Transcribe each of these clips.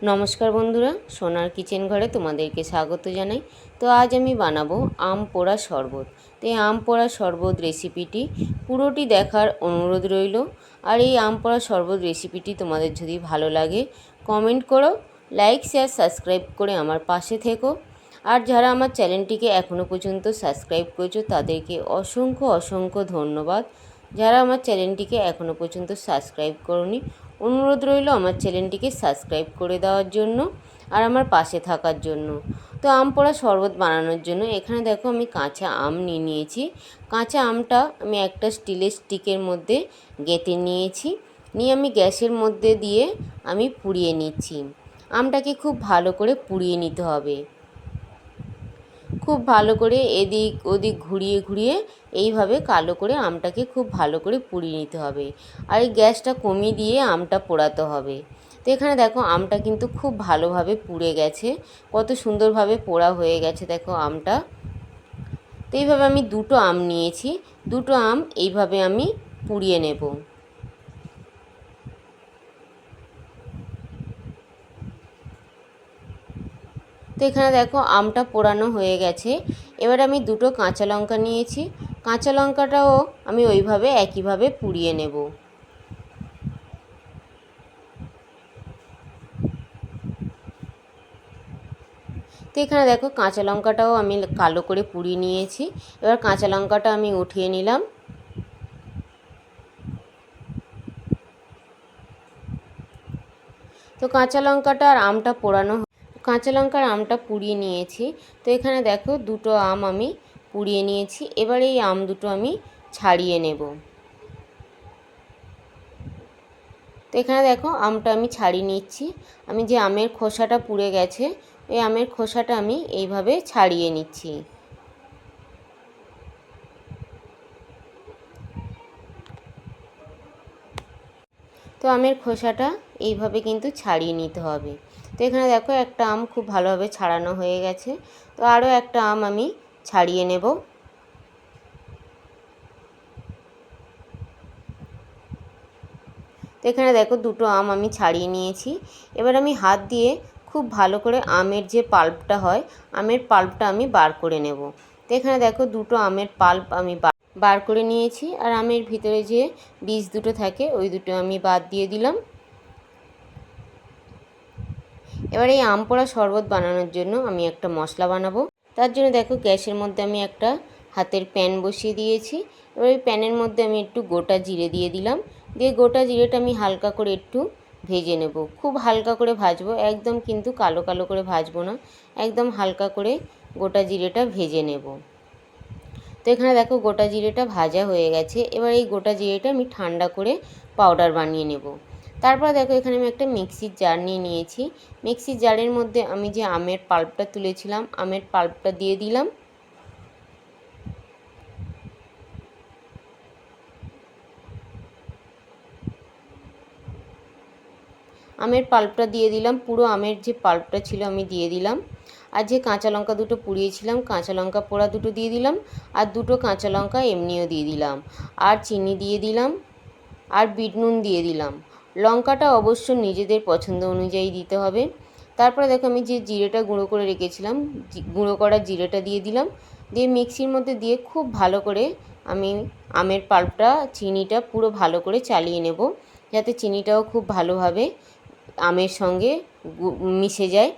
নমস্কার বন্ধুরা, সোনার কিচেন ঘরে তোমাদেরকে স্বাগত জানাই। তো আজ আমি বানাবো আম পোড়া শরবত। তো এই আম পোড়া শরবত রেসিপিটি পুরোটি দেখার অনুরোধ রইল। আর এই আম পোড়া শরবত রেসিপিটি তোমাদের যদি ভালো লাগে কমেন্ট করো, লাইক শেয়ার সাবস্ক্রাইব করে আমার পাশে থেকো। আর যারা আমার চ্যানেলটিকে এখনও পর্যন্ত সাবস্ক্রাইব করেছো তাদেরকে অসংখ্য অসংখ্য ধন্যবাদ। যারা আমার চ্যানেলটিকে এখনও পর্যন্ত সাবস্ক্রাইব করোনি, অনুরোধ রইল আমার চ্যানেলটিকে সাবস্ক্রাইব করে দেওয়ার জন্য আর আমার পাশে থাকার জন্য। তো আম পোড়া শরবত বানানোর জন্য এখানে দেখো আমি কাঁচা আম নিয়েছি। কাঁচা আমটা আমি একটা স্টিলের স্টিকের মধ্যে গেঁথে নিয়েছি। নিয়ে আমি গ্যাসের মধ্যে দিয়ে আমি পুড়িয়ে নিচ্ছি। আমটাকে খুব ভালো করে পুড়িয়ে নিতে হবে। খুব ভালো করে এদিক ওদিক ঘুরিয়ে ঘুরিয়ে এইভাবে কালো করে আমটাকে খুব ভালো করে পুড়িয়ে নিতে হবে। আর এই গ্যাসটা কমিয়ে দিয়ে আমটা পোড়াতে হবে। তো এখানে দেখো আমটা কিন্তু খুব ভালোভাবে পুড়ে গেছে, কত সুন্দরভাবে পোড়া হয়ে গেছে দেখো আমটা। তো এইভাবে আমি দুটো আম নিয়েছি, দুটো আম এইভাবে আমি পুড়িয়ে নেব। তো এখানে দেখো আমটা পোড়ানো হয়ে গেছে। এবার আমি দুটো কাঁচা লঙ্কা নিয়েছি, কাঁচা লঙ্কাটাও আমি ওইভাবে একইভাবে পুড়িয়ে নেব। তো এখানে দেখো কাঁচা লঙ্কাটাও আমি কালো করে পুড়িয়ে নিয়েছি। এবার কাঁচা লঙ্কাটা আমি উঠিয়ে নিলাম। তো কাঁচা লঙ্কাটা আর আমটা পোড়ানো, কাঁচা লঙ্কার আমটা পুড়িয়ে নিয়েছি। তো এখানে দেখো দুটো আম আমি পুড়িয়ে নিয়েছি। এবার এই আম দুটো আমি ছাড়িয়ে নেব। তো এখানে দেখো আমটা আমি ছাড়িয়ে নিচ্ছি। আমি যে আমের খোসাটা পুড়ে গেছে ওই আমের খোসাটা আমি এইভাবে ছাড়িয়ে নিচ্ছি। তো আমের খোসাটা এইভাবে কিন্তু ছাড়িয়ে নিতে হবে। তো এখানে দেখো একটা আম খুব ভালোভাবে ছাড়ানো হয়ে গেছে। তো আরও একটা আম আমি ছাড়িয়ে নেব। তো এখানে দেখো দুটো আম আমি ছাড়িয়ে নিয়েছি। এবার আমি হাত দিয়ে খুব ভালো করে আমের যে পাল্পটা হয়, আমের পাল্পটা আমি বার করে নেব। তো এখানে দেখো দুটো আমের পাল্প আমি বার করে নিয়েছি। আর আমের ভিতরে যে বীজ দুটো থাকে ওই দুটো আমি বাদ দিয়ে দিলাম। এবার এই আম পোড়া শরবত বানানোর জন্য আমি একটা মশলা বানাবো। তার জন্য দেখো গ্যাসের মধ্যে আমি একটা হাতের প্যান বসিয়ে দিয়েছি। এবার ওই প্যানের মধ্যে আমি একটু গোটা জিরে দিয়ে দিলাম। দিয়ে গোটা জিরেটা আমি হালকা করে একটু ভেজে নেব। খুব হালকা করে ভাজবো, একদম কিন্তু কালো কালো করে ভাজবো না, একদম হালকা করে গোটা জিরেটা ভেজে নেব। তো এখানে দেখো গোটা জিরেটা ভাজা হয়ে গেছে। এবার এই গোটা জিরেটা আমি ঠান্ডা করে পাউডার বানিয়ে নেব। তারপর দেখো এখানে আমি একটা মিক্সির জার নিয়ে নিয়েছি। মিক্সির জারের মধ্যে আমি যে আমের পাল্পটা তুলেছিলাম আমের পাল্পটা দিয়ে দিলাম। আমের পাল্পটা দিয়ে দিলাম, পুরো আমের যে পাল্পটা ছিল আমি দিয়ে দিলাম। আর যে কাঁচা লঙ্কা দুটো পুড়িয়েছিলাম কাঁচা লঙ্কা পোড়া দুটো দিয়ে দিলাম। আর দুটো কাঁচা লঙ্কা এমনিও দিয়ে দিলাম। আর চিনি দিয়ে দিলাম। আর বিট নুন দিয়ে দিলাম। লঙ্কাটা অবশ্য নিজেদের পছন্দ অনুযায়ী দিতে হবে। তারপরে দেখো আমি যে জিরেটা গুঁড়ো করে রেখেছিলাম গুঁড়ো করা জিরেটা দিয়ে দিলাম। দিয়ে মিক্সির মধ্যে দিয়ে খুব ভালো করে আমি আমের পাল্পটা চিনিটা পুরো ভালো করে চালিয়ে নেব, যাতে চিনিটাও খুব ভালোভাবে আমের সঙ্গে মিশে যায়।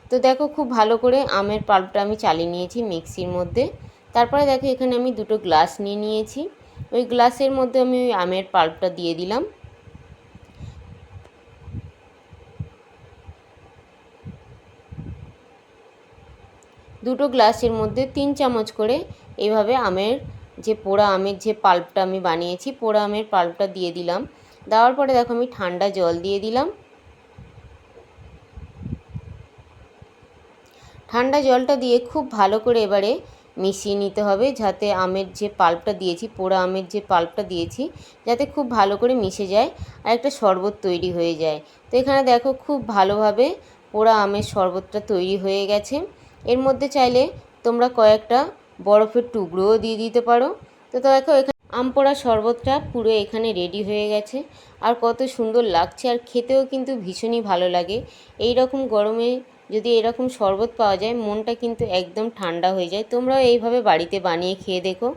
তো দেখো খুব ভালো করে আমের পাল্পটা আমি চালিয়ে নিয়েছি মিক্সির মধ্যে। তারপরে দেখো এখানে আমি দুটো গ্লাস নিয়ে নিয়েছি। ওই গ্লাসের মধ্যে আমি ওই আমের পাল্পটা দিয়ে দিলাম। দুটো গ্লাসের মধ্যে 3 চামচ করে এইভাবে আমের যে পোড়া আমের যে পাল্পটা আমি বানিয়েছি পোড়া আমের পাল্পটা দিয়ে দিলাম। দেওয়ার পরে দেখো আমি ঠান্ডা জল দিয়ে দিলাম। ঠান্ডা জলটা দিয়ে খুব ভালো করে এবারে মিশিয়ে নিতে হবে, যাতে আমের যে পাল্পটা দিয়েছি পোড়া আমের যে পাল্পটা দিয়েছি যাতে খুব ভালো করে মিশে যায় আর একটা শরবত তৈরি হয়ে যায়। তো এখানে দেখো খুব ভালোভাবে পোড়া আমের শরবতটা তৈরি হয়ে গেছে। এর মধ্যে চাইলে তোমরা কয়েকটা বরফের টুকরোও দিয়ে দিতে পারো। তো দেখো এখানে আম পোড়া শরবতটা পুরো এখানে রেডি হয়ে গেছে। আর কত সুন্দর লাগছে, আর খেতেও কিন্তু ভীষণই ভালো লাগে। এই রকম গরমে যদি এরকম শরবত পাওয়া যায়, মনটা কিন্তু একদম ঠান্ডা হয়ে যায়। তোমরাও এইভাবে বাড়িতে বানিয়ে খেয়ে দেখো।